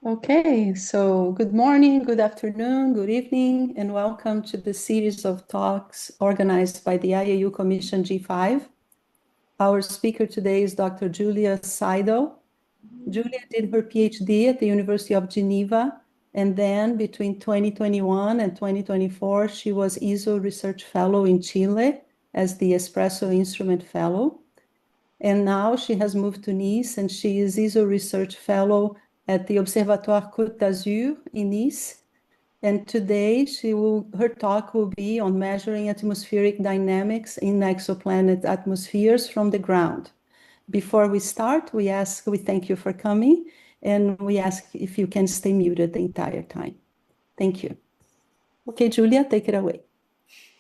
Okay, so good morning, good afternoon, good evening, and welcome to the series of talks organized by the IAU Commission G5. Our speaker today is Dr. Julia Seidel. Julia did her PhD at the University of Geneva, and then between 2021 and 2024, she was ESO Research Fellow in Chile as the Espresso Instrument Fellow. And now she has moved to Nice and she is ESO Research Fellow at the Observatoire Côte d'Azur in Nice. And today her talk will be on measuring atmospheric dynamics in exoplanet atmospheres from the ground. Before we start, we thank you for coming, and we ask if you can stay muted the entire time. Thank you. Okay, Julia, take it away.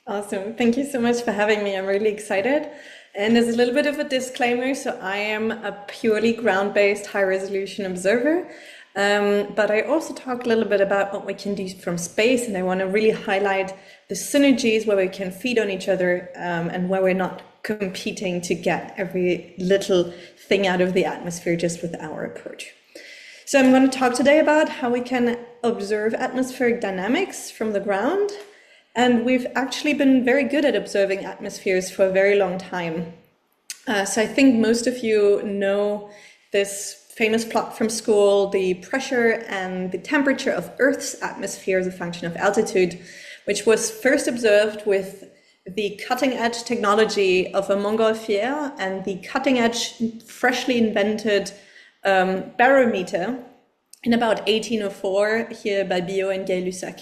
Awesome. Thank you so much for having me. I'm really excited. And there's a little bit of a disclaimer. So I am a purely ground-based high-resolution observer. But I also talk a little bit about what we can do from space. And I want to really highlight the synergies where we can feed on each other and where we're not competing to get every little thing out of the atmosphere just with our approach. So I'm going to talk today about how we can observe atmospheric dynamics from the ground. And we've actually been very good at observing atmospheres for a very long time. So I think most of you know this famous plot from school, the pressure and the temperature of Earth's atmosphere as a function of altitude, which was first observed with the cutting-edge technology of a montgolfière and the cutting-edge, freshly invented barometer in about 1804 here by Biot and Gay-Lussac.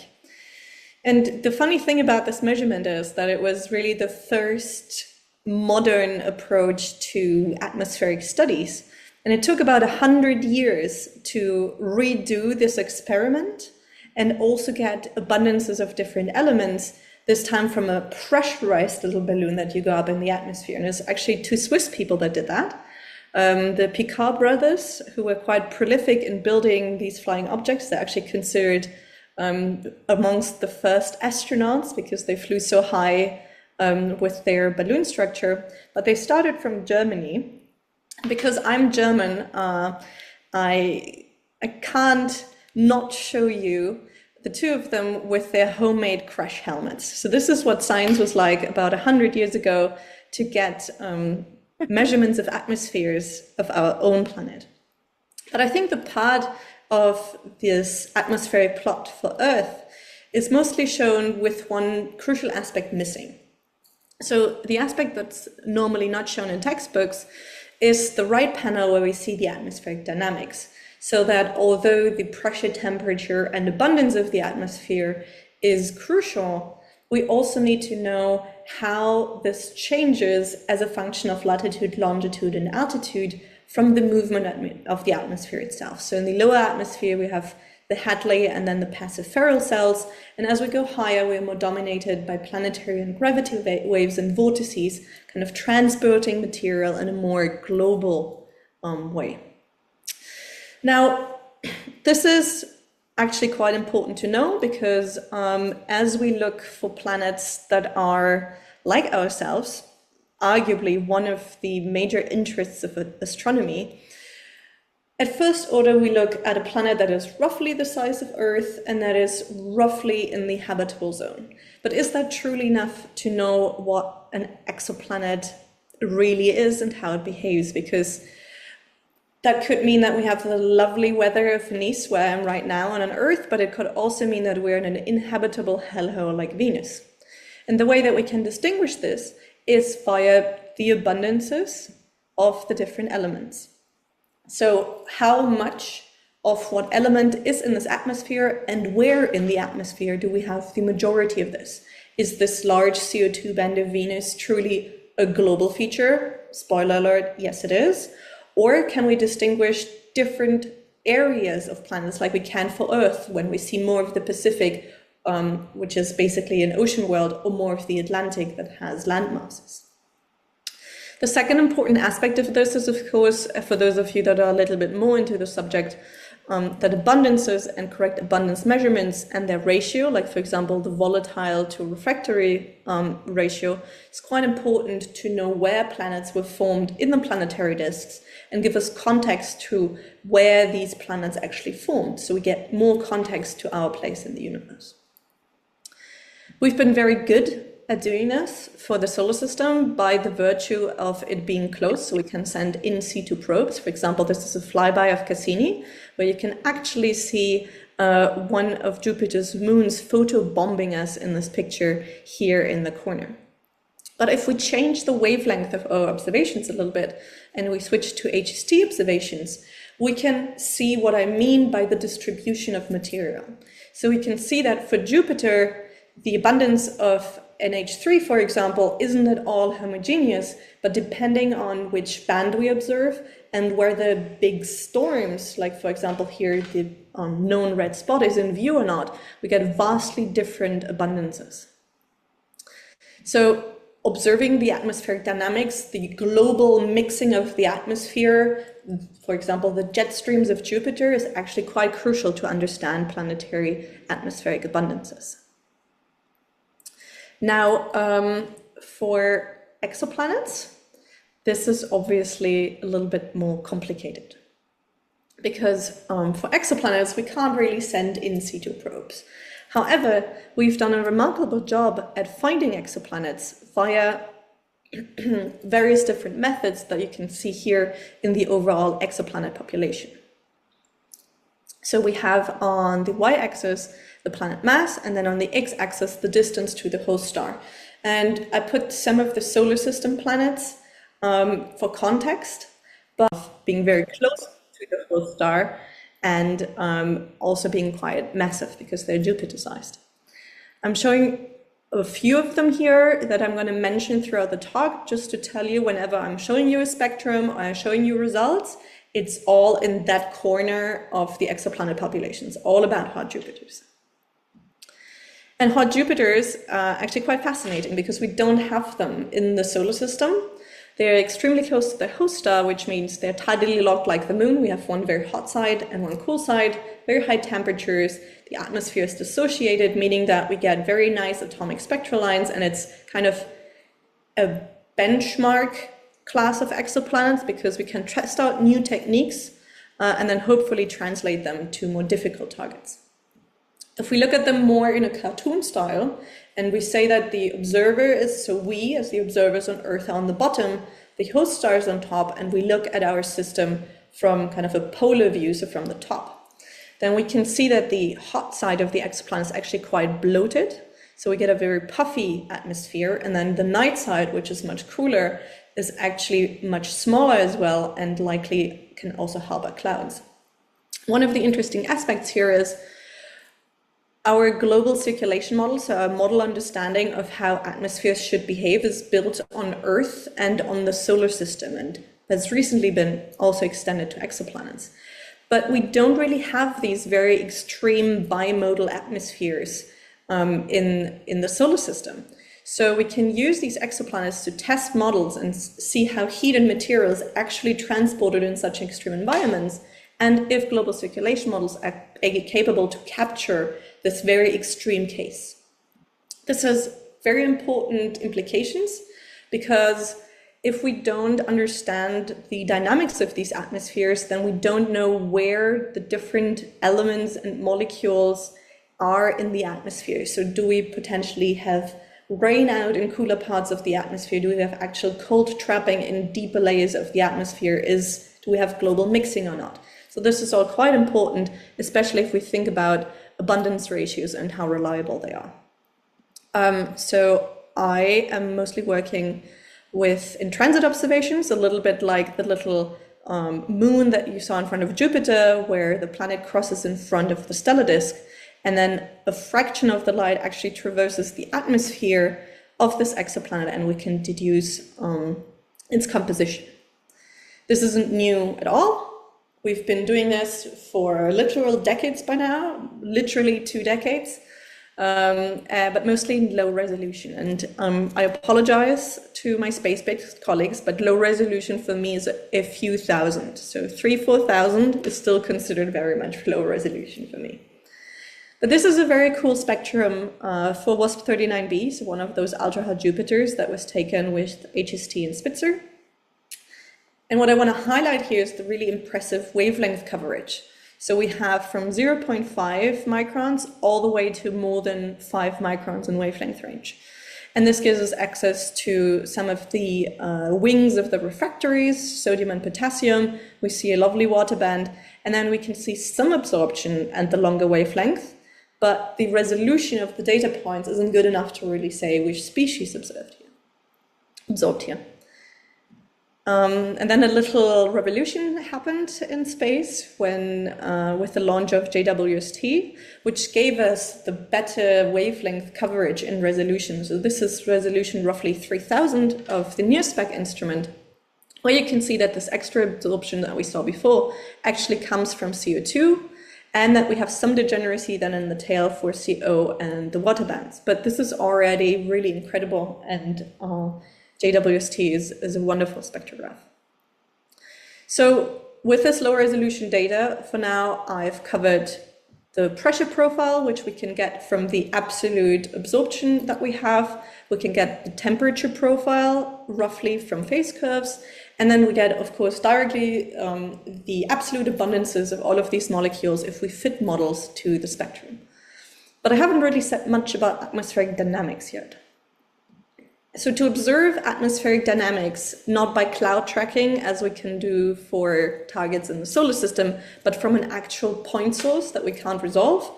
And the funny thing about this measurement is that it was really the first modern approach to atmospheric studies. And it took about 100 years to redo this experiment and also get abundances of different elements, this time from a pressurized little balloon that you go up in the atmosphere. And it's actually two Swiss people that did that. The Picard brothers, who were quite prolific in building these flying objects. They're actually considered amongst the first astronauts because they flew so high with their balloon structure. But they started from Germany. Because I'm German, I can't not show you the two of them with their homemade crash helmets. So this is what science was like about 100 years ago to get measurements of atmospheres of our own planet. But I think the part of this atmospheric plot for Earth is mostly shown with one crucial aspect missing. So the aspect that's normally not shown in textbooks is the right panel where we see the atmospheric dynamics. So that although the pressure, temperature, and abundance of the atmosphere is crucial, we also need to know how this changes as a function of latitude, longitude, and altitude from the movement of the atmosphere itself. So in the lower atmosphere, we have the Hadley and then the passive Ferrel cells. And as we go higher, we're more dominated by planetary and gravity waves and vortices, kind of transporting material in a more global way. Now, this is actually quite important to know because as we look for planets that are like ourselves, arguably one of the major interests of astronomy, at first order, we look at a planet that is roughly the size of Earth and that is roughly in the habitable zone. But is that truly enough to know what an exoplanet really is and how it behaves? Because that could mean that we have the lovely weather of Nice, where I am right now, and on Earth, but it could also mean that we're in an inhabitable hellhole like Venus. And the way that we can distinguish this is via the abundances of the different elements. So how much of what element is in this atmosphere and where in the atmosphere do we have the majority of this? Is this large CO2 band of Venus truly a global feature? Spoiler alert, yes it is. Or can we distinguish different areas of planets like we can for Earth when we see more of the Pacific, which is basically an ocean world, or more of the Atlantic that has land masses? The second important aspect of this is, of course, for those of you that are a little bit more into the subject, that abundances and correct abundance measurements and their ratio, like for example, the volatile to refractory ratio, is quite important to know where planets were formed in the planetary disks and give us context to where these planets actually formed, so we get more context to our place in the universe. We've been very good at doing this for the solar system by the virtue of it being close, so we can send in situ probes. For example, this is a flyby of Cassini, where you can actually see one of Jupiter's moons photobombing us in this picture here in the corner. But if we change the wavelength of our observations a little bit and we switch to HST observations, we can see what I mean by the distribution of material. So we can see that for Jupiter, the abundance of NH3, for example, isn't at all homogeneous, but depending on which band we observe and where the big storms, like for example here the known red spot is in view or not, we get vastly different abundances. So observing the atmospheric dynamics, the global mixing of the atmosphere, for example, the jet streams of Jupiter, is actually quite crucial to understand planetary atmospheric abundances. Now, for exoplanets, this is obviously a little bit more complicated because for exoplanets, we can't really send in situ probes. However, we've done a remarkable job at finding exoplanets via various different methods that you can see here in the overall exoplanet population. So we have on the y-axis the planet mass, and then on the x-axis the distance to the host star. And I put some of the solar system planets for context, but being very close to the host star and also being quite massive because they're Jupiter-sized. I'm showing a few of them here that I'm going to mention throughout the talk, just to tell you whenever I'm showing you a spectrum or I'm showing you results, it's all in that corner of the exoplanet populations, all about hot Jupiters. And hot Jupiters are actually quite fascinating because we don't have them in the solar system. They're extremely close to the host star, which means they're tidally locked like the moon. We have one very hot side and one cool side, very high temperatures. The atmosphere is dissociated, meaning that we get very nice atomic spectral lines, and it's kind of a benchmark class of exoplanets because we can test out new techniques and then hopefully translate them to more difficult targets. If we look at them more in a cartoon style, and we say that the observer is, so we as the observers on Earth are on the bottom, the host star is on top, and we look at our system from kind of a polar view, so from the top, then we can see that the hot side of the exoplanet is actually quite bloated. So we get a very puffy atmosphere, and then the night side, which is much cooler, is actually much smaller as well, and likely can also harbor clouds. One of the interesting aspects here is our global circulation model, so our model understanding of how atmospheres should behave, is built on Earth and on the solar system, and has recently been also extended to exoplanets. But we don't really have these very extreme bimodal atmospheres in the solar system. So we can use these exoplanets to test models and see how heat and material is actually transported in such extreme environments, and if global circulation models are capable to capture this very extreme case. This has very important implications because if we don't understand the dynamics of these atmospheres, then we don't know where the different elements and molecules are in the atmosphere. So do we potentially have rain out in cooler parts of the atmosphere? Do we have actual cold trapping in deeper layers of the atmosphere? Do we have global mixing or not? So this is all quite important, especially if we think about abundance ratios and how reliable they are. So I am mostly working with in-transit observations, a little bit like the little moon that you saw in front of Jupiter, where the planet crosses in front of the stellar disk, and then a fraction of the light actually traverses the atmosphere of this exoplanet, and we can deduce its composition. This isn't new at all. We've been doing this for literal decades by now, literally 2 decades. but mostly in low resolution. And I apologize to my space-based colleagues, but low resolution for me is a few thousand. So 3,000-4,000 is still considered very much low resolution for me. But this is a very cool spectrum for WASP-39b, so one of those ultra-hot Jupiters that was taken with HST and Spitzer. And what I want to highlight here is the really impressive wavelength coverage. So we have from 0.5 microns all the way to more than 5 microns in wavelength range. And this gives us access to some of the wings of the refractories, sodium and potassium. We see a lovely water band, and then we can see some absorption at the longer wavelength, but the resolution of the data points isn't good enough to really say which species absorbed here. And then a little revolution happened in space when, with the launch of JWST, which gave us the better wavelength coverage in resolution. So this is resolution roughly 3000 of the NIRSpec instrument, where you can see that this extra absorption that we saw before actually comes from CO2, and that we have some degeneracy then in the tail for CO and the water bands. But this is already really incredible, and JWST is a wonderful spectrograph. So with this low resolution data, for now, I've covered the pressure profile, which we can get from the absolute absorption that we have. We can get the temperature profile roughly from phase curves. And then we get, of course, directly the absolute abundances of all of these molecules if we fit models to the spectrum. But I haven't really said much about atmospheric dynamics yet. So to observe atmospheric dynamics, not by cloud tracking as we can do for targets in the solar system, but from an actual point source that we can't resolve,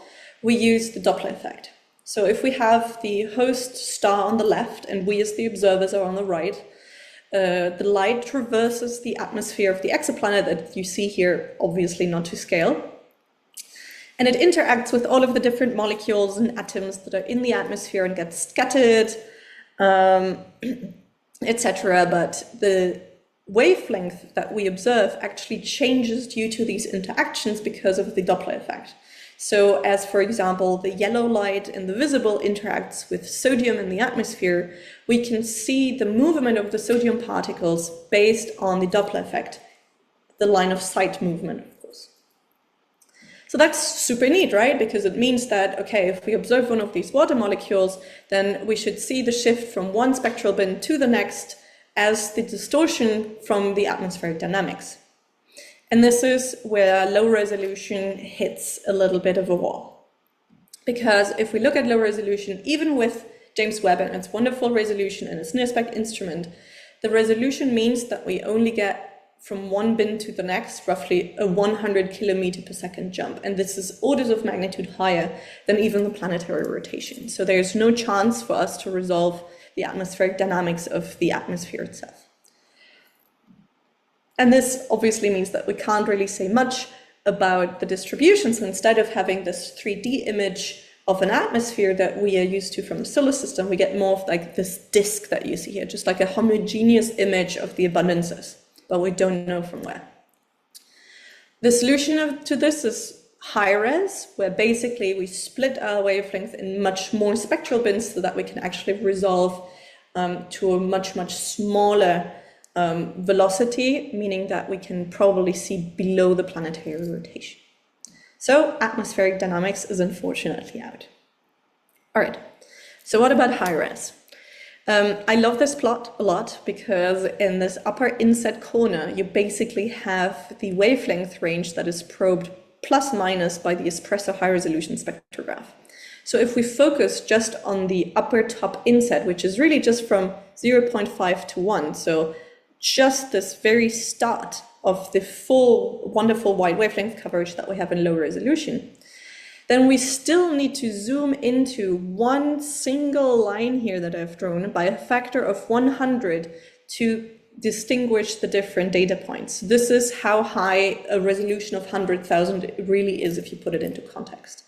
we use the Doppler effect. So if we have the host star on the left and we as the observers are on the right, the light traverses the atmosphere of the exoplanet that you see here, obviously not to scale, and it interacts with all of the different molecules and atoms that are in the atmosphere and gets scattered, etc. But the wavelength that we observe actually changes due to these interactions because of the Doppler effect. So as, for example, the yellow light in the visible interacts with sodium in the atmosphere, we can see the movement of the sodium particles based on the Doppler effect, the line of sight movement, of course. So that's super neat, right? Because it means that, okay, if we observe one of these water molecules, then we should see the shift from one spectral bin to the next as the distortion from the atmospheric dynamics. And this is where low resolution hits a little bit of a wall. Because if we look at low resolution, even with James Webb and its wonderful resolution and its NIRSpec instrument, the resolution means that we only get from one bin to the next roughly a 100 kilometer per second jump. And this is orders of magnitude higher than even the planetary rotation. So there's no chance for us to resolve the atmospheric dynamics of the atmosphere itself. And this obviously means that we can't really say much about the distribution. So instead of having this 3D image of an atmosphere that we are used to from the solar system, we get more of like this disk that you see here, just like a homogeneous image of the abundances, but we don't know from where. The solution to this is high res, where basically we split our wavelength in much more spectral bins so that we can actually resolve to a much, much smaller velocity, meaning that we can probably see below the planetary rotation. So atmospheric dynamics is unfortunately out. All right, so what about high res? I love this plot a lot because in this upper inset corner, you basically have the wavelength range that is probed plus minus by the espresso high resolution spectrograph. So if we focus just on the upper top inset, which is really just from 0.5 to 1, so just this very start of the full wonderful wide wavelength coverage that we have in low resolution, then we still need to zoom into one single line here that I've drawn by a factor of 100 to distinguish the different data points. This is how high a resolution of 100,000 really is if you put it into context.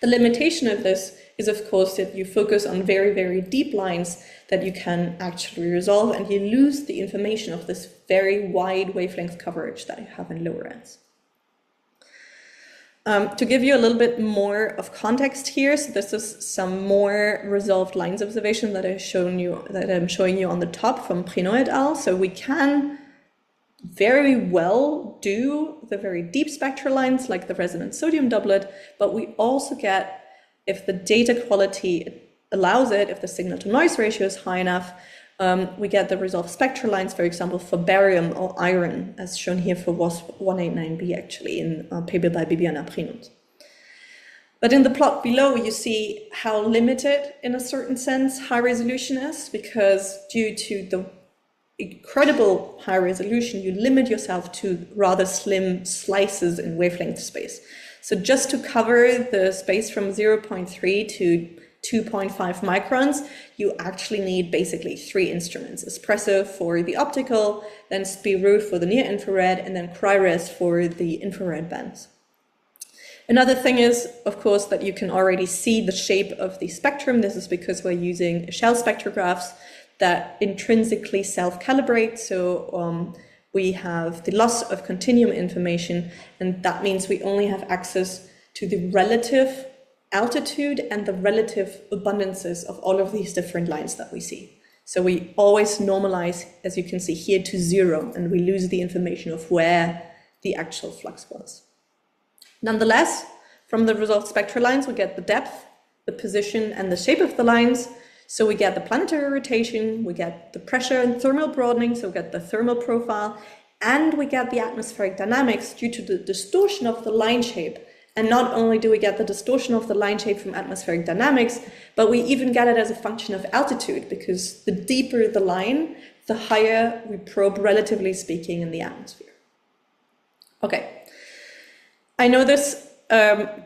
The limitation of this is, of course, that you focus on very, very deep lines that you can actually resolve, and you lose the information of this very wide wavelength coverage that you have in lower ends. To give you a little bit more of context here, so this is some more resolved lines observation that I'm showing you on the top from Prino et al. So we can very well do the very deep spectral lines like the resonant sodium doublet, but we also get, if the data quality allows it, if the signal to noise ratio is high enough, we get the resolved spectral lines, for example, for barium or iron, as shown here for WASP 189b, actually, in a paper by Bibiana Prinot. But in the plot below, you see how limited, in a certain sense, high resolution is, because due to the incredible high resolution, you limit yourself to rather slim slices in wavelength space. So just to cover the space from 0.3 to 2.5 microns, you actually need basically 3 instruments: espresso for the optical, then Spirou for the near infrared, and then CRIRES for the infrared bands. Another thing is, of course, that you can already see the shape of the spectrum. This is because we're using shell spectrographs that intrinsically self-calibrate. So we have the loss of continuum information, and that means we only have access to the relative altitude and the relative abundances of all of these different lines that we see. So we always normalize, as you can see here, to 0, and we lose the information of where the actual flux was. Nonetheless, from the resolved spectral lines, we get the depth, the position, and the shape of the lines. So we get the planetary rotation, we get the pressure and thermal broadening, so we get the thermal profile, and we get the atmospheric dynamics due to the distortion of the line shape. And not only do we get the distortion of the line shape from atmospheric dynamics, but we even get it as a function of altitude, because the deeper the line, the higher we probe, relatively speaking, in the atmosphere. Okay, I know this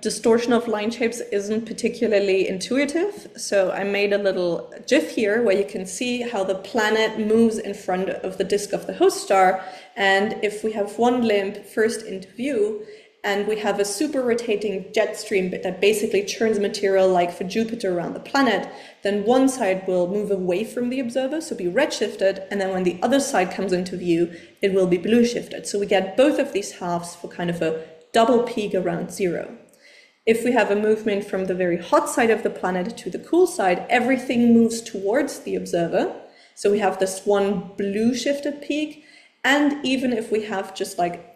distortion of line shapes isn't particularly intuitive, so I made a little GIF here where you can see how the planet moves in front of the disk of the host star, and if we have one limb first into view, and we have a super rotating jet stream that basically churns material like for Jupiter around the planet, then one side will move away from the observer, so be redshifted, and then when the other side comes into view, it will be blue shifted. So we get both of these halves for kind of a double peak around 0. If we have a movement from the very hot side of the planet to the cool side, everything moves towards the observer. So we have this one blue shifted peak, and even if we have just like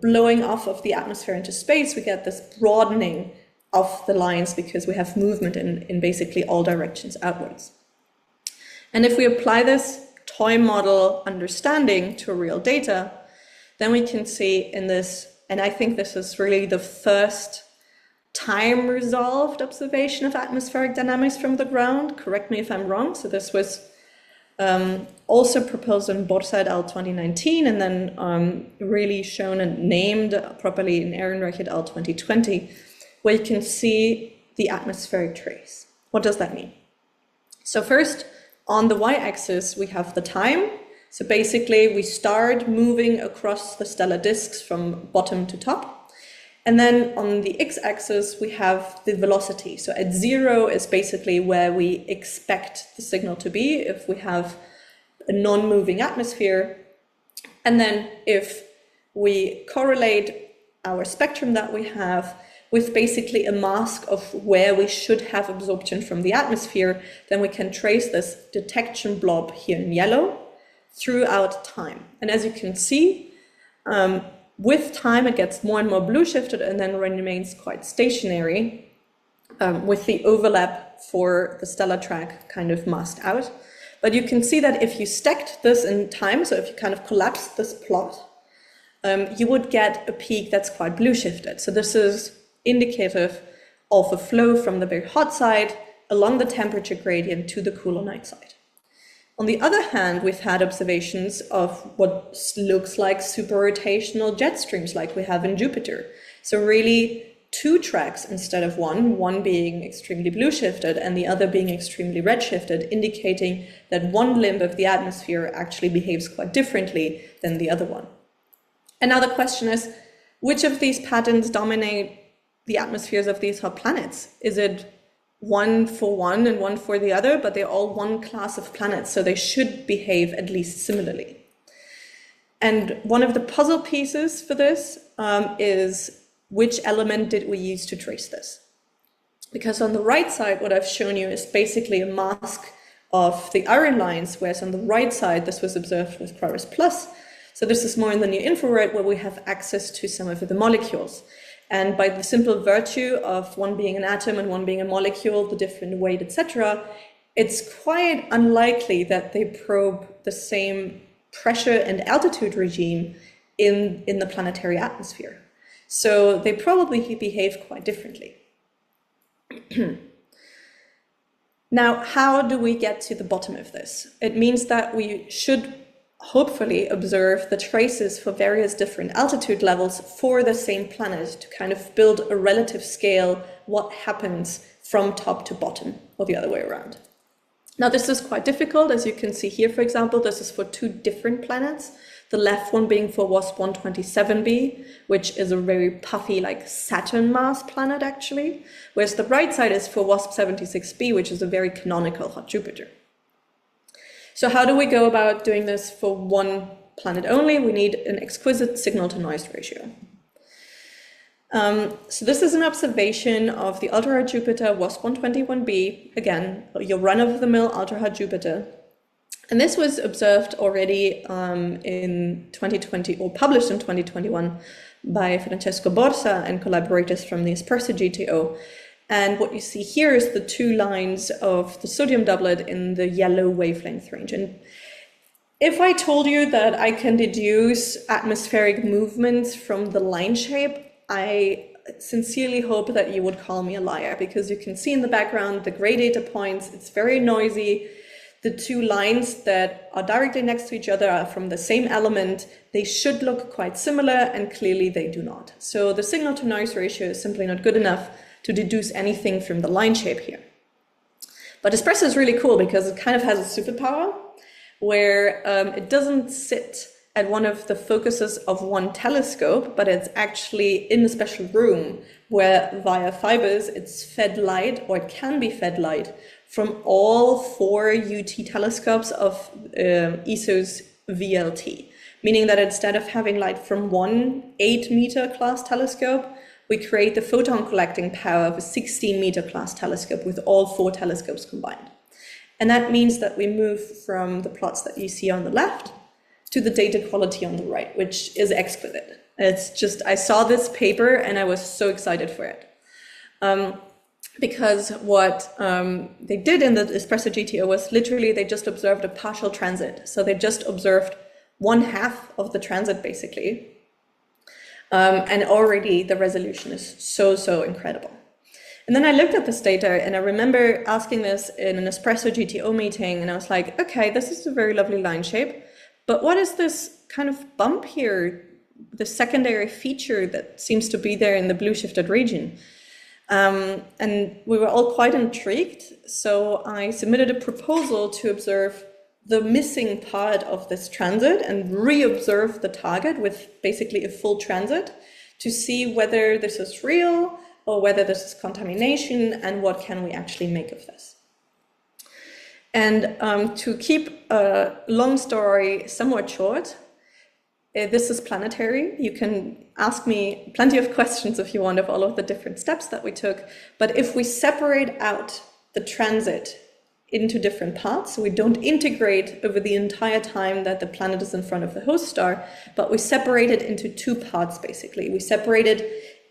blowing off of the atmosphere into space, we get this broadening of the lines because we have movement in basically all directions outwards. And if we apply this toy model understanding to real data, then we can see in this, and I think this is really the first time resolved observation of atmospheric dynamics from the ground. Correct me if I'm wrong. So this was also proposed in Borsa et al. 2019, and then really shown and named properly in Ehrenreich et al. 2020, where you can see the atmospheric trace. What does that mean? So first, on the y-axis, we have the time. So basically, we start moving across the stellar disks from bottom to top. And then on the x-axis, we have the velocity. So at 0 is basically where we expect the signal to be if we have a non-moving atmosphere. And then if we correlate our spectrum that we have with basically a mask of where we should have absorption from the atmosphere, then we can trace this detection blob here in yellow throughout time. And as you can see, with time, it gets more and more blue shifted and then remains quite stationary with the overlap for the stellar track kind of masked out. But you can see that if you stacked this in time, so if you kind of collapsed this plot, you would get a peak that's quite blue shifted. So this is indicative of a flow from the very hot side along the temperature gradient to the cooler night side. On the other hand, we've had observations of what looks like superrotational jet streams like we have in Jupiter. So really 2 tracks instead of one being extremely blue shifted and the other being extremely red shifted, indicating that one limb of the atmosphere actually behaves quite differently than the other one. And now the question is, which of these patterns dominate the atmospheres of these hot planets? Is it one for one and one for the other, but they're all one class of planets, so they should behave at least similarly. And one of the puzzle pieces for this is which element did we use to trace this? Because on the right side, what I've shown you is basically a mask of the iron lines, whereas on the right side, this was observed with Quaris Plus. So this is more in the near infrared, where we have access to some of the molecules. And by the simple virtue of one being an atom and one being a molecule, the different weight, etc., it's quite unlikely that they probe the same pressure and altitude regime in the planetary atmosphere. So they probably behave quite differently. Now, how do we get to the bottom of this? It means that we should hopefully observe the traces for various different altitude levels for the same planet to kind of build a relative scale what happens from top to bottom, or the other way around. Now, this is quite difficult. As you can see here, for example, this is for two different planets. The left one being for WASP 127b, which is a very puffy, like Saturn mass planet, actually, whereas the right side is for WASP 76b, which is a very canonical hot Jupiter. So how do we go about doing this for one planet only? We need an exquisite signal-to-noise ratio. So this is an observation of the ultra-hot Jupiter WASP 121b, again, your run-of-the-mill ultra-hot Jupiter. And this was observed already in 2020, or published in 2021 by Francesco Borsa and collaborators from the Espresso GTO. And what you see here is the two lines of the sodium doublet in the yellow wavelength range. And if I told you that I can deduce atmospheric movements from the line shape, I sincerely hope that you would call me a liar, because you can see in the background the gray data points. It's very noisy. The two lines that are directly next to each other are from the same element. They should look quite similar, and clearly they do not. So the signal-to-noise ratio is simply not good enough to deduce anything from the line shape here. But Espresso is really cool because it kind of has a superpower where it doesn't sit at one of the focuses of one telescope, but it's actually in a special room where via fibers it's fed light, or it can be fed light, from all 4 UT telescopes of ESO's VLT, meaning that instead of having light from one 8-meter class telescope, we create the photon collecting power of a 16-meter class telescope with all 4 telescopes combined. And that means that we move from the plots that you see on the left to the data quality on the right, which is exquisite. It's just, I saw this paper and I was so excited for it. Because what they did in the Espresso GTO was literally they just observed a partial transit. So they just observed 1/2 of the transit, basically. And already the resolution is so incredible. And then I looked at this data and I remember asking this in an Espresso GTO meeting, and I was like, okay, this is a very lovely line shape, but what is this kind of bump here, the secondary feature that seems to be there in the blue shifted region? And we were all quite intrigued, so I submitted a proposal to observe the missing part of this transit and re-observe the target with basically a full transit to see whether this is real or whether this is contamination, and what can we actually make of this. And to keep a long story somewhat short, this is planetary. You can ask me plenty of questions if you want of all of the different steps that we took, but if we separate out the transit into different parts, so we don't integrate over the entire time that the planet is in front of the host star, but we separate it into 2 parts, basically. We separate it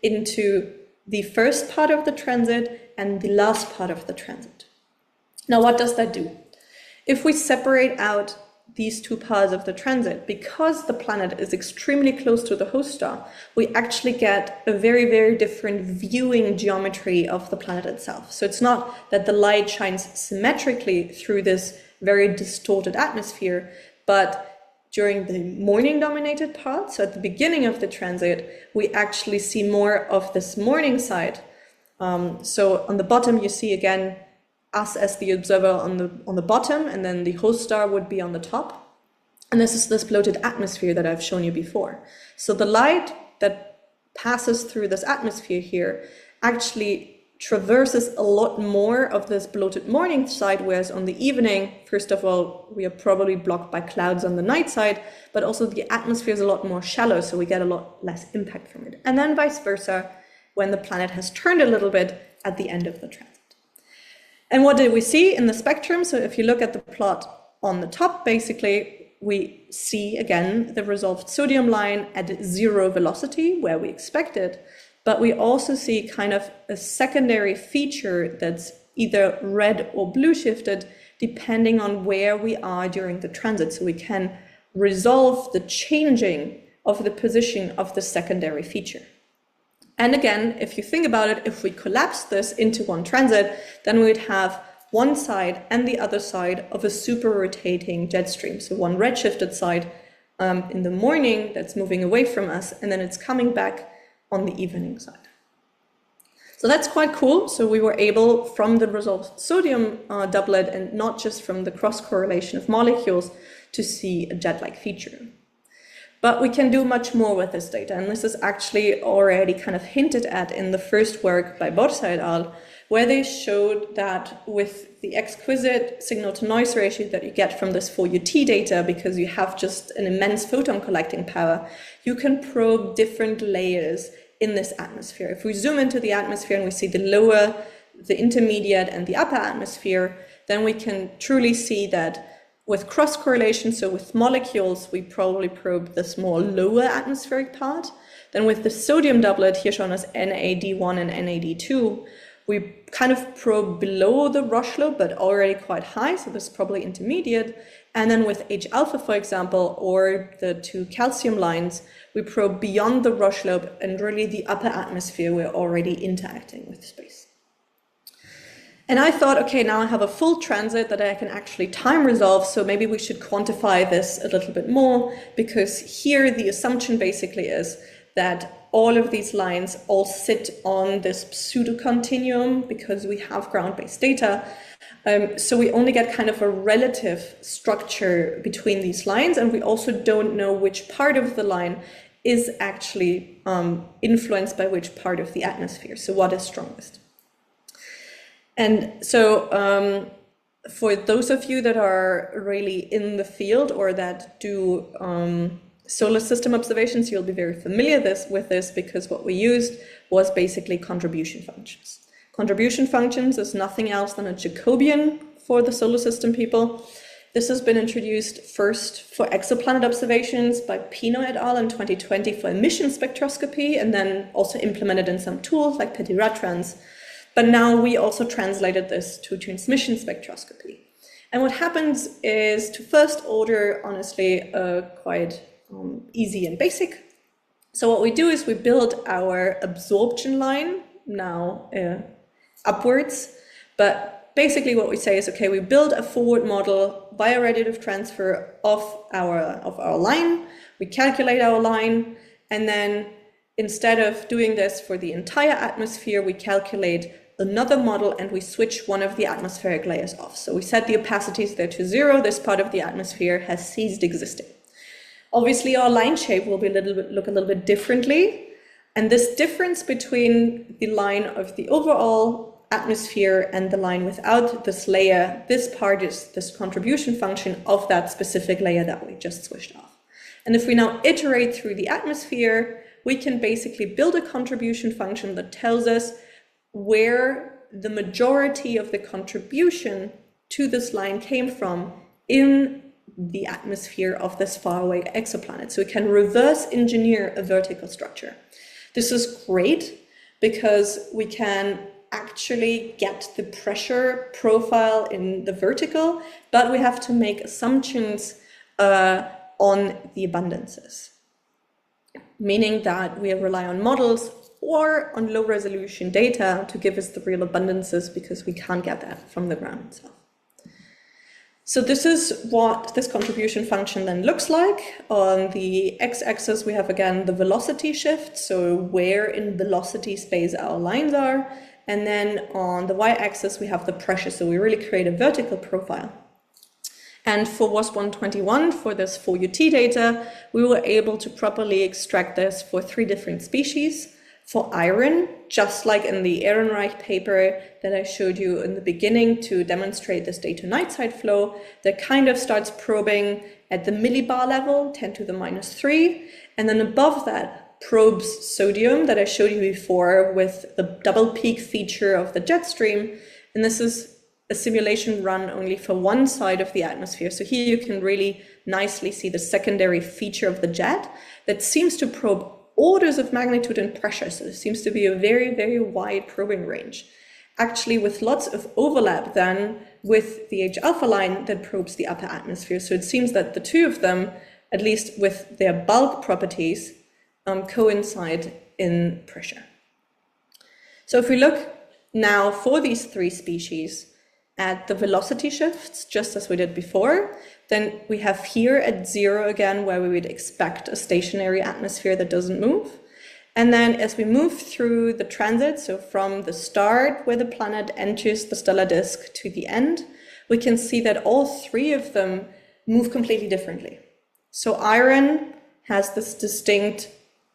into the first part of the transit and the last part of the transit. Now, what does that do? If we separate out these 2 parts of the transit, because the planet is extremely close to the host star, we actually get a very different viewing geometry of the planet itself. So it's not that the light shines symmetrically through this very distorted atmosphere, but during the morning dominated part, so at the beginning of the transit, we actually see more of this morning side. So on the bottom, you see again us as the observer on the bottom, and then the host star would be on the top. And this is this bloated atmosphere that I've shown you before. So the light that passes through this atmosphere here actually traverses a lot more of this bloated morning side, whereas on the evening, first of all, we are probably blocked by clouds on the night side, but also the atmosphere is a lot more shallow, so we get a lot less impact from it. And then vice versa, when the planet has turned a little bit at the end of the transit. And what did we see in the spectrum? So if you look at the plot on the top, basically, we see again the resolved sodium line at 0 velocity, where we expected. But we also see kind of a secondary feature that's either red or blue shifted, depending on where we are during the transit. So we can resolve the changing of the position of the secondary feature. And again, if you think about it, if we collapse this into one transit, then we would have one side and the other side of a super rotating jet stream. So one redshifted side in the morning that's moving away from us, and then it's coming back on the evening side. So that's quite cool. So we were able, from the resolved sodium doublet and not just from the cross correlation of molecules, to see a jet-like feature. But we can do much more with this data, and this is actually already kind of hinted at in the first work by Borsa et al., where they showed that with the exquisite signal-to-noise ratio that you get from this 4UT data, because you have just an immense photon collecting power, you can probe different layers in this atmosphere. If we zoom into the atmosphere and we see the lower, the intermediate, and the upper atmosphere, then we can truly see that with cross-correlation, so with molecules, we probably probe this more lower atmospheric part. Then with the sodium doublet, here shown as NAD1 and NAD2, we kind of probe below the rush lobe, but already quite high, so this is probably intermediate. And then with H-alpha, for example, or the 2 calcium lines, we probe beyond the rush lobe and really the upper atmosphere, we're already interacting with space. And I thought, okay, now I have a full transit that I can actually time resolve, so maybe we should quantify this a little bit more, because here the assumption basically is that all of these lines all sit on this pseudo-continuum because we have ground-based data. So we only get kind of a relative structure between these lines, and we also don't know which part of the line is actually influenced by which part of the atmosphere. So what is strongest? And so for those of you that are really in the field or that do solar system observations, you'll be very familiar with this because what we used was basically contribution functions. Contribution functions is nothing else than a Jacobian for the solar system people. This has been introduced first for exoplanet observations by Pino et al. In 2020 for emission spectroscopy, and then also implemented in some tools like Petit-Ratrans. But now we also translated this to transmission spectroscopy. And what happens is, to first order, honestly, quite easy and basic. So what we do is we build our absorption line now upwards, but basically what we say is, okay, we build a forward model via radiative transfer of our line, we calculate our line, and then instead of doing this for the entire atmosphere, we calculate another model and we switch one of the atmospheric layers off. So we set the opacities there to 0, this part of the atmosphere has ceased existing. Obviously our line shape will be look a little bit differently, and this difference between the line of the overall atmosphere and the line without this layer, this part is this contribution function of that specific layer that we just switched off. And if we now iterate through the atmosphere, we can basically build a contribution function that tells us where the majority of the contribution to this line came from in the atmosphere of this faraway exoplanet. So we can reverse engineer a vertical structure. This is great because we can actually get the pressure profile in the vertical, but we have to make assumptions on the abundances, meaning that we rely on models or on low resolution data to give us the real abundances, because we can't get that from the ground itself. So this is what this contribution function then looks like. On the x-axis, we have again the velocity shift, so where in velocity space our lines are. And then on the y-axis, we have the pressure, so we really create a vertical profile. And for WASP-121, for this 4UT data, we were able to properly extract this for 3 different species. For iron, just like in the Ehrenreich paper that I showed you in the beginning to demonstrate this day to night side flow, that kind of starts probing at the millibar level, 10 to the minus 3, and then above that probes sodium that I showed you before with the double peak feature of the jet stream. And this is a simulation run only for one side of the atmosphere. So here you can really nicely see the secondary feature of the jet that seems to probe orders of magnitude in pressure. So there seems to be a very, very wide probing range, actually with lots of overlap then with the H-alpha line that probes the upper atmosphere. So it seems that the two of them, at least with their bulk properties, coincide in pressure. So if we look now for these three species at the velocity shifts, just as we did before, then we have here at 0 again, where we would expect a stationary atmosphere that doesn't move. And then as we move through the transit, so from the start where the planet enters the stellar disk to the end, we can see that all three of them move completely differently. So iron has this distinct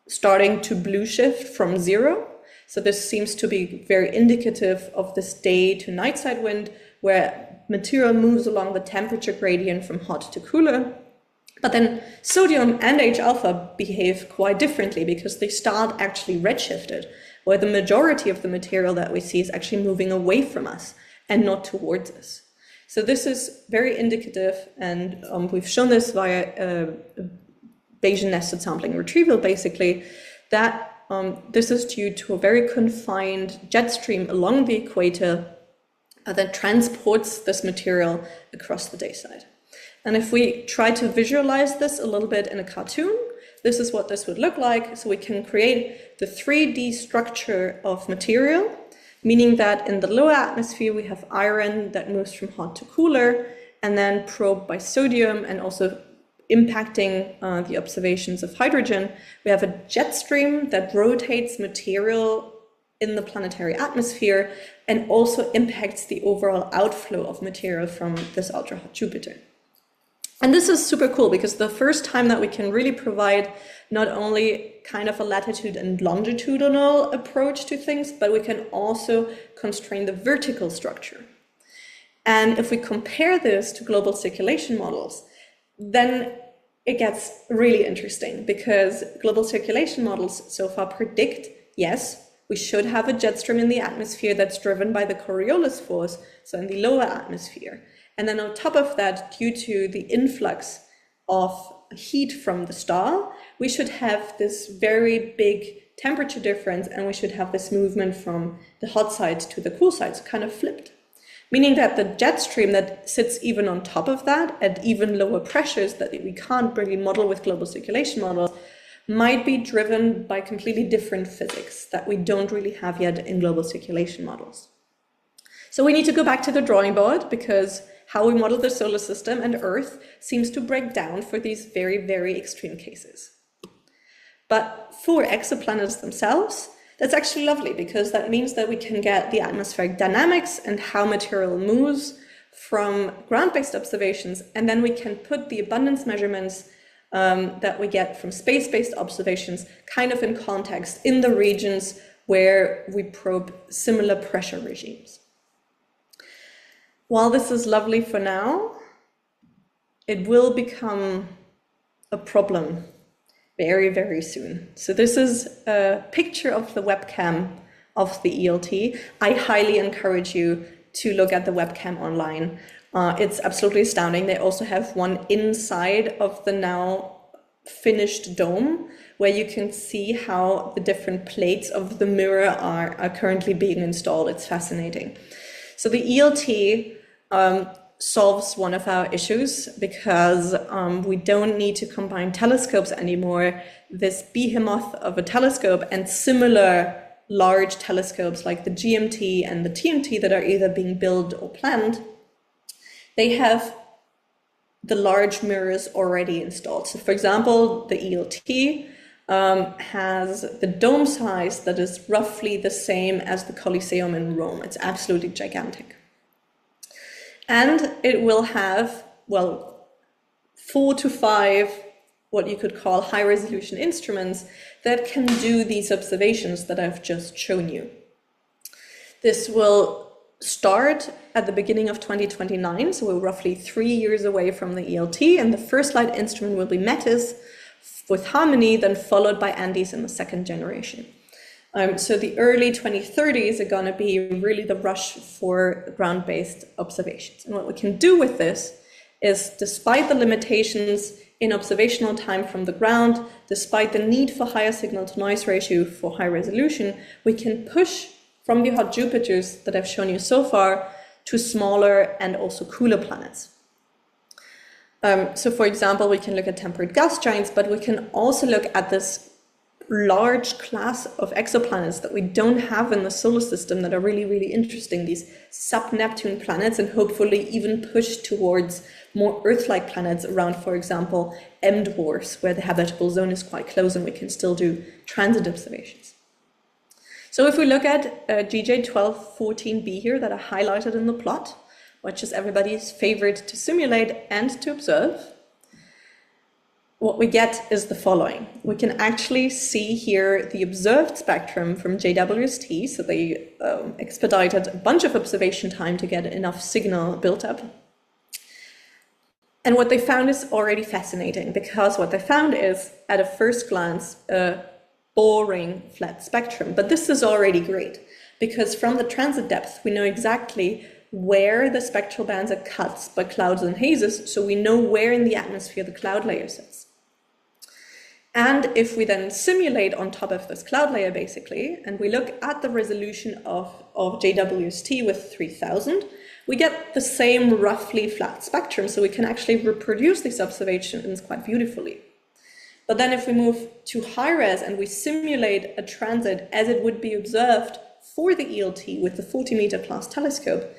starting to blue shift from 0. So this seems to be very indicative of this day to night side wind, where material moves along the temperature gradient from hot to cooler. But then sodium and H-alpha behave quite differently because they start actually redshifted, where the majority of the material that we see is actually moving away from us and not towards us. So this is very indicative, and we've shown this via Bayesian nested sampling retrieval, basically, that this is due to a very confined jet stream along the equator that transports this material across the day side. And if we try to visualize this a little bit in a cartoon, this is what this would look like. So we can create the 3D structure of material, meaning that in the lower atmosphere, we have iron that moves from hot to cooler and then probed by sodium and also impacting the observations of hydrogen. We have a jet stream that rotates material in the planetary atmosphere and also impacts the overall outflow of material from this ultra-hot Jupiter. And this is super cool because the first time that we can really provide not only kind of a latitude and longitudinal approach to things, but we can also constrain the vertical structure. And if we compare this to global circulation models, then it gets really interesting because global circulation models so far predict, yes, we should have a jet stream in the atmosphere that's driven by the Coriolis force, so in the lower atmosphere. And then on top of that, due to the influx of heat from the star, we should have this very big temperature difference, and we should have this movement from the hot side to the cool side, so kind of flipped. Meaning that the jet stream that sits even on top of that at even lower pressures that we can't really model with global circulation models might be driven by completely different physics that we don't really have yet in global circulation models. So we need to go back to the drawing board because how we model the solar system and Earth seems to break down for these very, very extreme cases. But for exoplanets themselves, that's actually lovely because that means that we can get the atmospheric dynamics and how material moves from ground-based observations, and then we can put the abundance measurements that we get from space-based observations kind of in context in the regions where we probe similar pressure regimes. While this is lovely for now, it will become a problem very, very soon. So this is a picture of the webcam of the ELT. I highly encourage you to look at the webcam online. It's absolutely astounding. They also have one inside of the now finished dome where you can see how the different plates of the mirror are currently being installed. It's fascinating. So the ELT solves one of our issues because we don't need to combine telescopes anymore. This behemoth of a telescope and similar large telescopes like the GMT and the TMT that are either being built or planned, they have the large mirrors already installed. So for example, the ELT has the dome size that is roughly the same as the Colosseum in Rome. It's absolutely gigantic. And it will have, well, 4 to 5 what you could call high-resolution instruments that can do these observations that I've just shown you. This will start at the beginning of 2029, so we're roughly 3 years away from the ELT, and the first light instrument will be METIS with Harmony, then followed by ANDES in the second generation. So the early 2030s are going to be really the rush for ground-based observations. And what we can do with this is, despite the limitations in observational time from the ground, despite the need for higher signal-to-noise ratio for high resolution, we can push from the hot Jupiters that I've shown you so far to smaller and also cooler planets. So for example, we can look at temperate gas giants, but we can also look at this large class of exoplanets that we don't have in the solar system that are really, really interesting, these sub-Neptune planets, and hopefully even push towards more Earth-like planets around, for example, M dwarfs, where the habitable zone is quite close and we can still do transit observations. So if we look at GJ1214b here that are highlighted in the plot, which is everybody's favorite to simulate and to observe, what we get is the following. We can actually see here the observed spectrum from JWST, so they expedited a bunch of observation time to get enough signal built up. And what they found is already fascinating, because what they found is, at a first glance, a boring flat spectrum. But this is already great, because from the transit depth, we know exactly where the spectral bands are cut by clouds and hazes, so we know where in the atmosphere the cloud layer sits. And if we then simulate on top of this cloud layer, basically, and we look at the resolution of JWST with 3000, we get the same roughly flat spectrum, so we can actually reproduce these observations quite beautifully. But then if we move to high-res and we simulate a transit as it would be observed for the ELT with the 40-meter class telescope,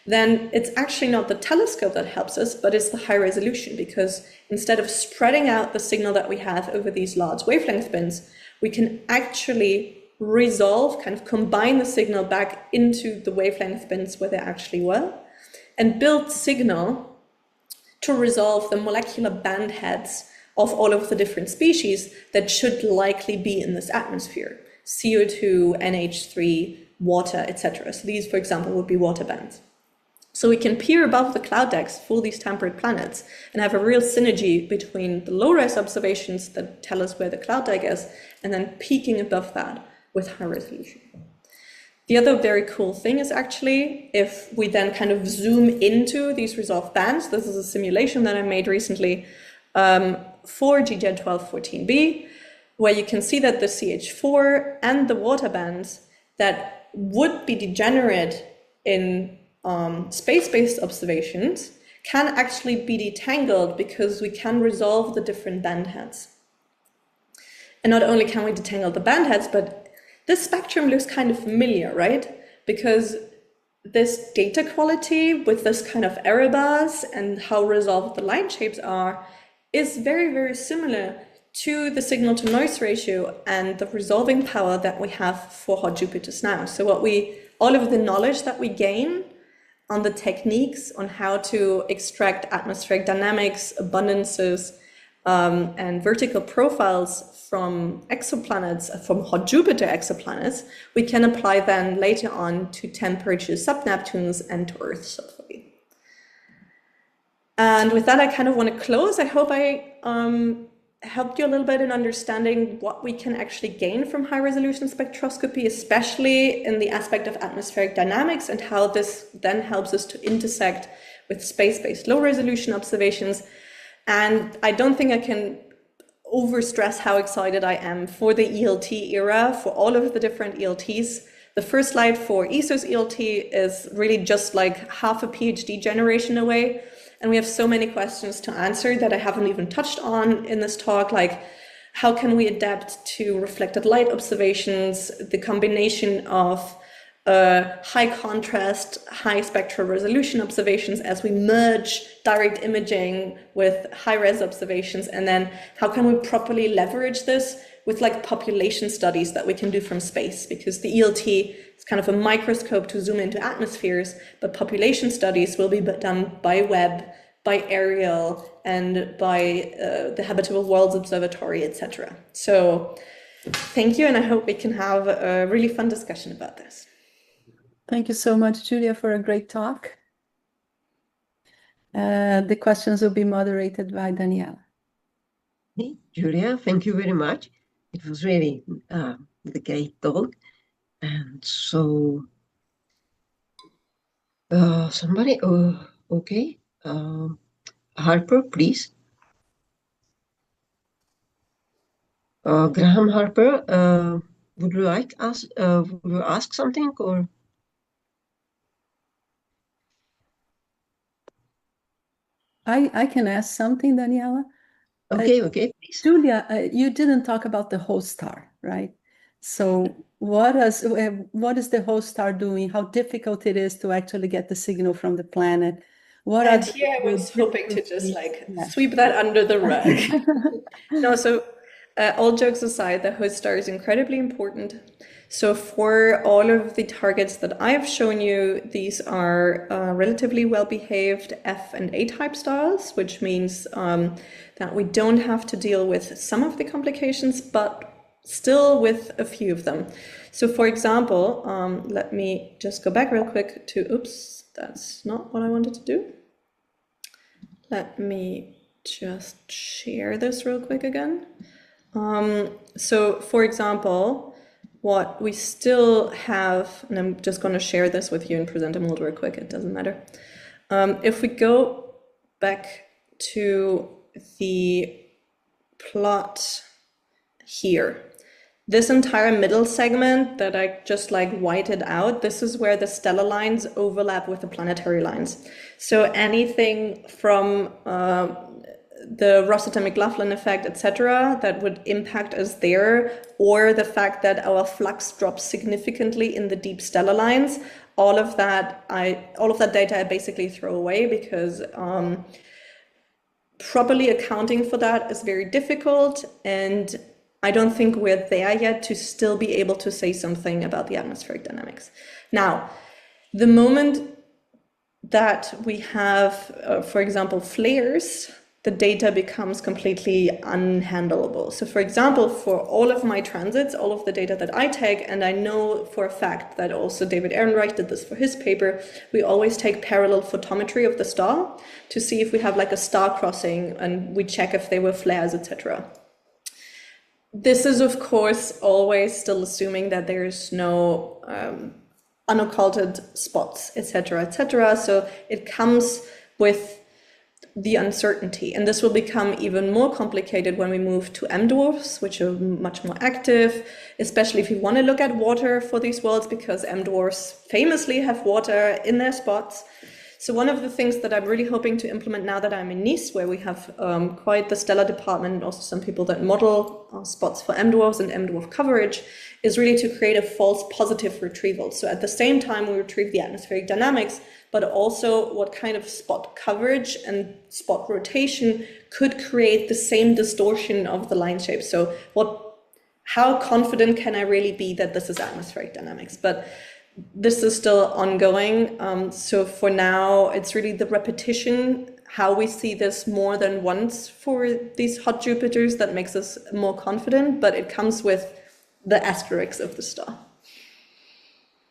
then it's actually not the telescope that helps us, but it's the high resolution, because instead of spreading out the signal that we have over these large wavelength bands, we can actually resolve, kind of combine the signal back into the wavelength bands where they actually were, and build signal to resolve the molecular band heads of all of the different species that should likely be in this atmosphere: CO2, NH3, water, etc. So these, for example, would be water bands. So we can peer above the cloud decks for these temperate planets and have a real synergy between the low-res observations that tell us where the cloud deck is, and then peeking above that with high resolution. The other very cool thing is actually, if we then kind of zoom into these resolved bands, this is a simulation that I made recently for GJ1214b, where you can see that the CH4 and the water bands that would be degenerate in space-based observations can actually be detangled, because we can resolve the different band heads. And not only can we detangle the band heads, but this spectrum looks kind of familiar, right? Because this data quality with this kind of error bars and how resolved the line shapes are is very, very similar to the signal-to-noise ratio and the resolving power that we have for hot Jupiters now. So all of the knowledge that we gain on the techniques on how to extract atmospheric dynamics, abundances, and vertical profiles from exoplanets, from hot Jupiter exoplanets, we can apply then later on to temperature sub-Neptunes and to Earth, hopefully. And with that, I kind of want to close. I hope I helped you a little bit in understanding what we can actually gain from high-resolution spectroscopy, especially in the aspect of atmospheric dynamics, and how this then helps us to intersect with space-based low-resolution observations. And I don't think I can overstress how excited I am for the ELT-era, for all of the different ELTs. The first slide for ESO's ELT is really just like half a PhD generation away. And we have so many questions to answer that I haven't even touched on in this talk, like how can we adapt to reflected light observations, the combination of high contrast, high spectral resolution observations as we merge direct imaging with high-res observations, and then how can we properly leverage this with like population studies that we can do from space, because the ELT is kind of a microscope to zoom into atmospheres, but population studies will be done by Webb by Ariel and by the Habitable Worlds Observatory, etc. So thank you, and I hope we can have a really fun discussion about this. Thank you so much, Julia, for a great talk. The questions will be moderated by Daniela. Hey, Julia, thank you very much. It was really the great talk. And so, somebody, okay, Harper, please. Graham Harper, would you like us, would you ask something or? I can ask something, Daniela. Okay, please. Julia, you didn't talk about the host star, right? So what is the host star doing? How difficult it is to actually get the signal from the planet? What And are here I was hoping to just sweep Yeah. that under the rug. No, so all jokes aside, the host star is incredibly important. So for all of the targets that I have shown you, these are relatively well-behaved F and A type stars, which means that we don't have to deal with some of the complications, but still with a few of them. So for example, let me just go back real quick to, oops, that's not what I wanted to do. Let me just share this real quick again. So for example, what we still have, and I'm just going to share this with you and present them all real quick, it doesn't matter. If we go back to the plot here, this entire middle segment that I just whited out, this is where the stellar lines overlap with the planetary lines. So anything from the Rossiter-McLaughlin effect, etc., that would impact us there, or the fact that our flux drops significantly in the deep stellar lines, all of that data I basically throw away because properly accounting for that is very difficult, and I don't think we're there yet to still be able to say something about the atmospheric dynamics. Now, the moment that we have, for example, flares, the data becomes completely unhandleable. So for example, for all of my transits, all of the data that I take, and I know for a fact that also David Ehrenreich did this for his paper, we always take parallel photometry of the star to see if we have a star crossing, and we check if there were flares, etc. This is, of course, always still assuming that there's no unocculted spots, etc., etc. So it comes with the uncertainty, and this will become even more complicated when we move to M dwarfs, which are much more active, especially if you want to look at water for these worlds, because M dwarfs famously have water in their spots. So one of the things that I'm really hoping to implement now that I'm in Nice, where we have quite the stellar department, and also some people that model spots for M dwarfs and M dwarf coverage, is really to create a false positive retrieval. So at the same time we retrieve the atmospheric dynamics, but also what kind of spot coverage and spot rotation could create the same distortion of the line shape. So how confident can I really be that this is atmospheric dynamics? But this is still ongoing. So for now, it's really the repetition, how we see this more than once for these hot Jupiters, that makes us more confident, but it comes with the asterisks of the star.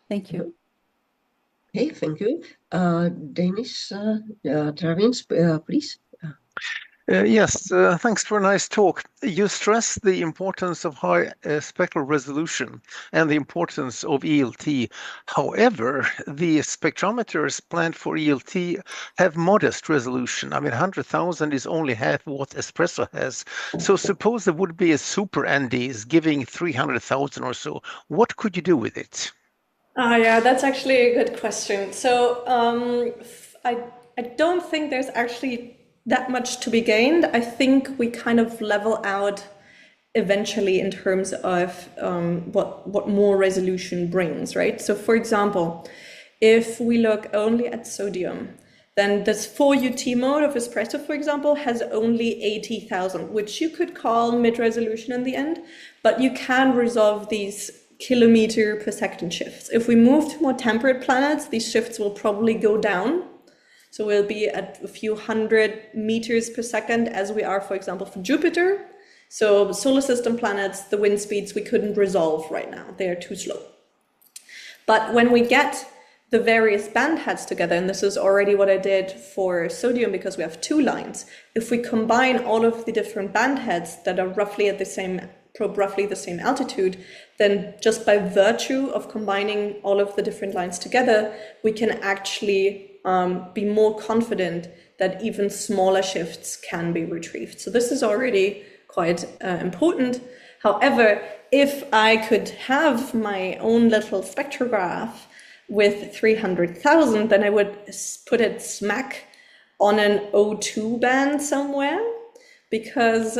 Thank you. Okay, thank you. Denis Travins, please. Yes, thanks for a nice talk. You stress the importance of high spectral resolution and the importance of ELT. However, the spectrometers planned for ELT have modest resolution. I mean, 100,000 is only half what Espresso has. So suppose there would be a super Andes giving 300,000 or so. What could you do with it? Yeah, that's actually a good question. So I don't think there's actually that much to be gained. I think we kind of level out eventually in terms of what more resolution brings, right? So for example, if we look only at sodium, then this 4UT mode of Espresso, for example, has only 80,000, which you could call mid-resolution in the end, but you can resolve these kilometer per second shifts. If we move to more temperate planets, these shifts will probably go down. So we'll be at a few hundred meters per second, as we are, for example, for Jupiter. So solar system planets, the wind speeds we couldn't resolve right now. They are too slow. But when we get the various band heads together, and this is already what I did for sodium because we have two lines, if we combine all of the different band heads that are roughly at the same altitude, then just by virtue of combining all of the different lines together, we can actually be more confident that even smaller shifts can be retrieved. So this is already quite important. However, if I could have my own little spectrograph with 300,000, then I would put it smack on an O2 band somewhere, because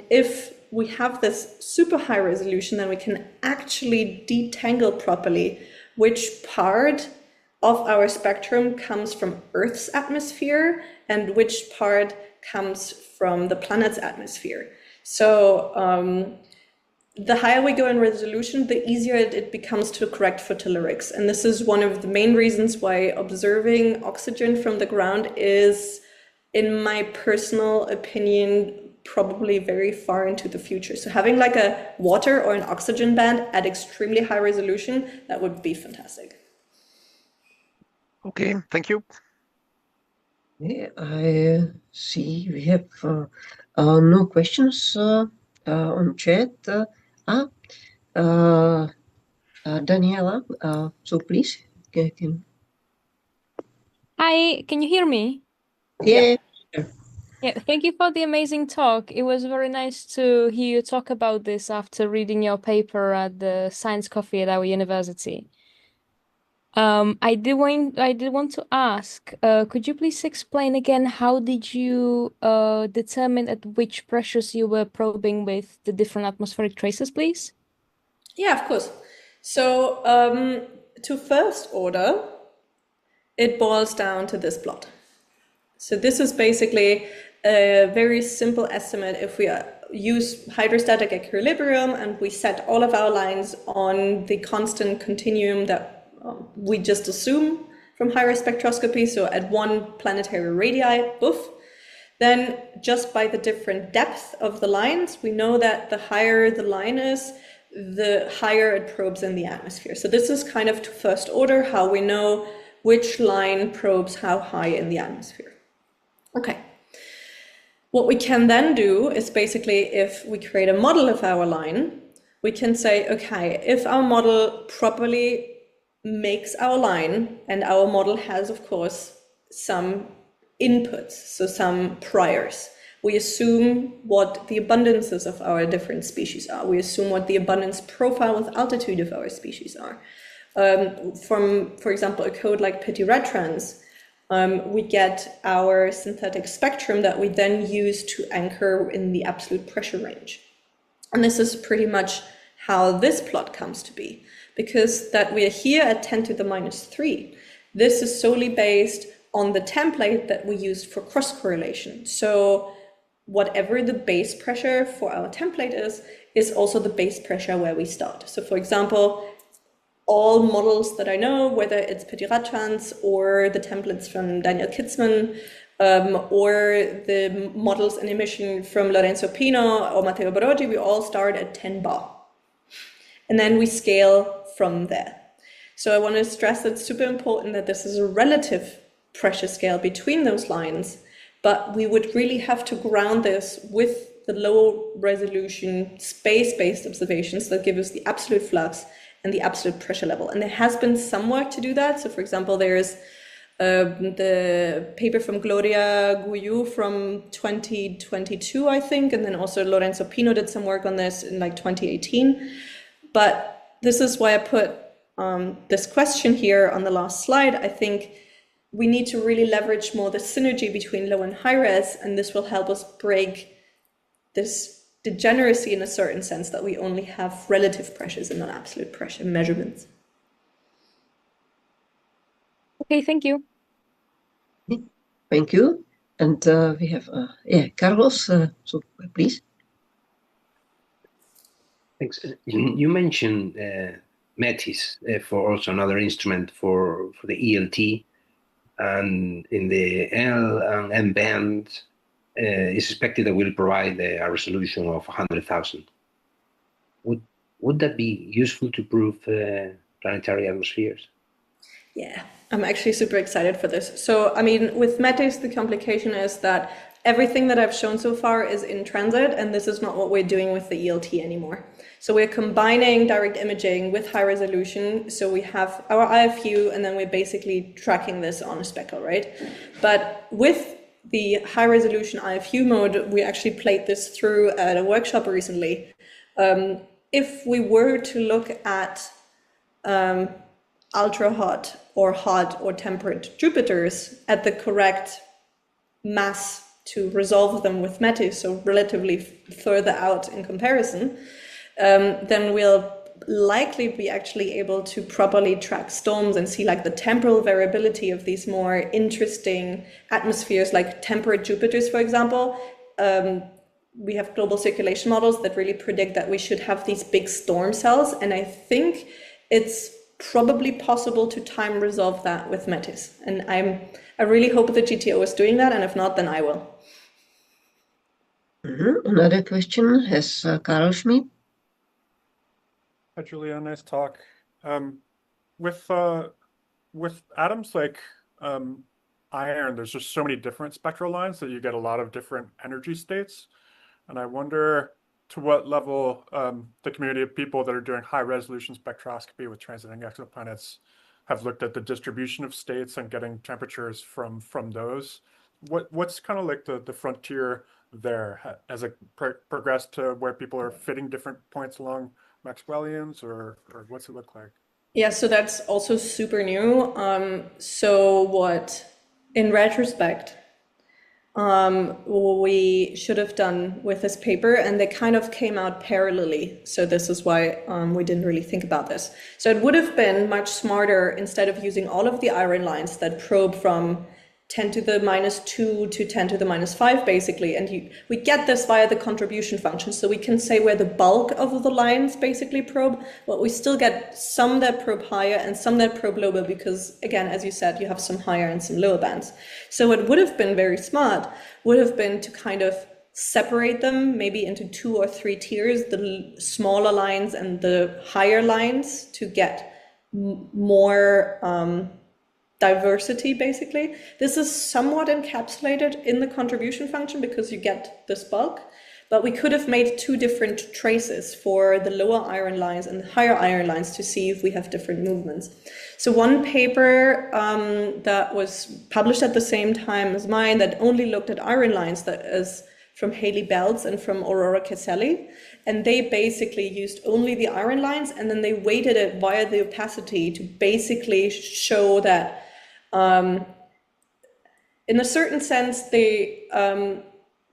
if we have this super high resolution, then we can actually detangle properly which part of our spectrum comes from Earth's atmosphere and which part comes from the planet's atmosphere. So the higher we go in resolution, the easier it becomes to correct for tellurics. And this is one of the main reasons why observing oxygen from the ground is, in my personal opinion, probably very far into the future. So having like a water or an oxygen band at extremely high resolution, that would be fantastic. Okay, thank you. Yeah, I see we have no questions on chat. Daniela, so please, can... Hi, can you hear me? Yeah. Yeah, thank you for the amazing talk. It was very nice to hear you talk about this after reading your paper at the science coffee at our university. I did want to ask, could you please explain again how did you determine at which pressures you were probing with the different atmospheric traces, please? Yeah, of course. So to first order, it boils down to this plot. So this is basically a very simple estimate. If we use hydrostatic equilibrium and we set all of our lines on the constant continuum that we just assume from higher spectroscopy, so at one planetary radii, boof, then just by the different depth of the lines, we know that the higher the line is, the higher it probes in the atmosphere. So this is kind of to first order how we know which line probes how high in the atmosphere. Okay. What we can then do is basically, if we create a model of our line, we can say, okay, if our model properly makes our line, and our model has, of course, some inputs, so some priors. We assume what the abundances of our different species are. We assume what the abundance profile with altitude of our species are. From, for example, a code like Petit-Retrans, we get our synthetic spectrum that we then use to anchor in the absolute pressure range. And this is pretty much how this plot comes to be, because that we are here at 10 to the minus 3. This is solely based on the template that we used for cross-correlation. So whatever the base pressure for our template is also the base pressure where we start. So for example, all models that I know, whether it's Petit-Retrans or the templates from Daniel Kitzman, or the models in emission from Lorenzo Pino or Matteo Baroggi, we all start at 10 bar. And then we scale from there. So I want to stress that it's super important that this is a relative pressure scale between those lines, but we would really have to ground this with the low resolution space-based observations that give us the absolute flux and the absolute pressure level. And there has been some work to do that. So for example, there's the paper from Gloria Guyou from 2022, I think, and then also Lorenzo Pino did some work on this in like 2018. But this is why I put this question here on the last slide. I think we need to really leverage more the synergy between low and high res, and this will help us break this degeneracy in a certain sense that we only have relative pressures and not absolute pressure measurements. Okay, thank you. Thank you. And we have, Carlos, so please. Thanks. You mentioned METIS for also another instrument for the ELT. and in the L and M band, it's expected that will provide a resolution of 100,000. Would that be useful to prove planetary atmospheres? Yeah, I'm actually super excited for this. So, I mean, with METIS, the complication is that everything that I've shown so far is in transit, and this is not what we're doing with the ELT anymore. So we're combining direct imaging with high resolution. So we have our IFU, and then we're basically tracking this on a speckle, right? But with the high resolution IFU mode, we actually played this through at a workshop recently. If we were to look at ultra hot or temperate Jupiters at the correct mass to resolve them with METIS, so relatively further out in comparison, then we'll likely be actually able to properly track storms and see like the temporal variability of these more interesting atmospheres, like temperate Jupiters, for example. We have global circulation models that really predict that we should have these big storm cells, and I think it's probably possible to time resolve that with METIS. And I really hope the GTO is doing that, and if not, then I will. Another question has Carl Schmidt. Hi, Julia. Nice talk. With atoms like iron, there's just so many different spectral lines that you get a lot of different energy states. And I wonder to what level the community of people that are doing high resolution spectroscopy with transiting exoplanets have looked at the distribution of states and getting temperatures from those. What's kind of like the frontier there? Has it progressed to where people are fitting different points along Maxwellians, or what's it look like? Yeah, so that's also super new. So what, in retrospect, we should have done with this paper, and they kind of came out parallelly. So this is why we didn't really think about this. So it would have been much smarter, instead of using all of the iron lines that probe from 10 to the minus 2 to 10 to the minus 5, basically. And we get this via the contribution function. So we can say where the bulk of the lines basically probe, but we still get some that probe higher and some that probe lower, because, again, as you said, you have some higher and some lower bands. So what would have been very smart would have been to kind of separate them maybe into 2 or 3 tiers, the smaller lines and the higher lines, to get more diversity, basically. This is somewhat encapsulated in the contribution function because you get this bulk, but we could have made 2 different traces for the lower iron lines and the higher iron lines to see if we have different movements. So one paper that was published at the same time as mine that only looked at iron lines, that is from Haley Belts and from Aurora Caselli, and they basically used only the iron lines, and then they weighted it via the opacity to basically show that in a certain sense, they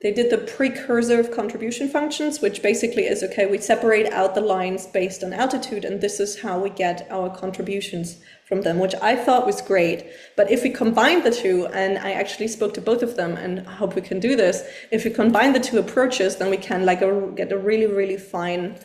did the precursor of contribution functions, which basically is, okay, we separate out the lines based on altitude, and this is how we get our contributions from them, which I thought was great. But if we combine the two, and I actually spoke to both of them, and I hope we can do this, if we combine the 2 approaches, then we can get a really, really fine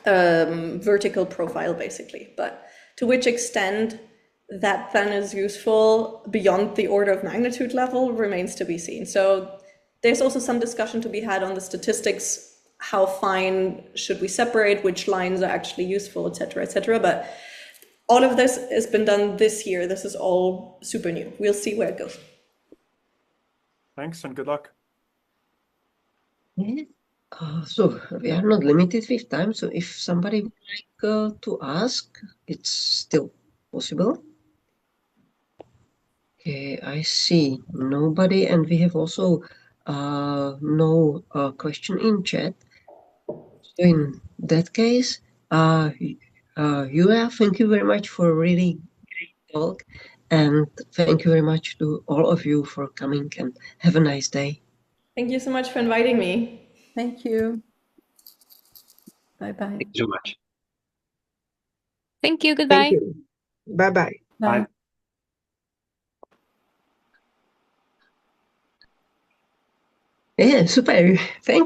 vertical profile, basically. But to which extent that then is useful beyond the order of magnitude level remains to be seen. So there's also some discussion to be had on the statistics, how fine should we separate, which lines are actually useful, etc., etc. But all of this has been done this year. This is all super new. We'll see where it goes. Thanks and good luck. Yeah. So we are not limited with time. So if somebody would like to ask, it's still possible. Okay, I see nobody, and we have also no question in chat. So in that case, Julia, thank you very much for a really great talk, and thank you very much to all of you for coming, and have a nice day. Thank you so much for inviting me. Thank you. Bye-bye. Thank you so much. Thank you. Goodbye. Thank you. Bye-bye. Bye. Bye. Yeah, super. Thank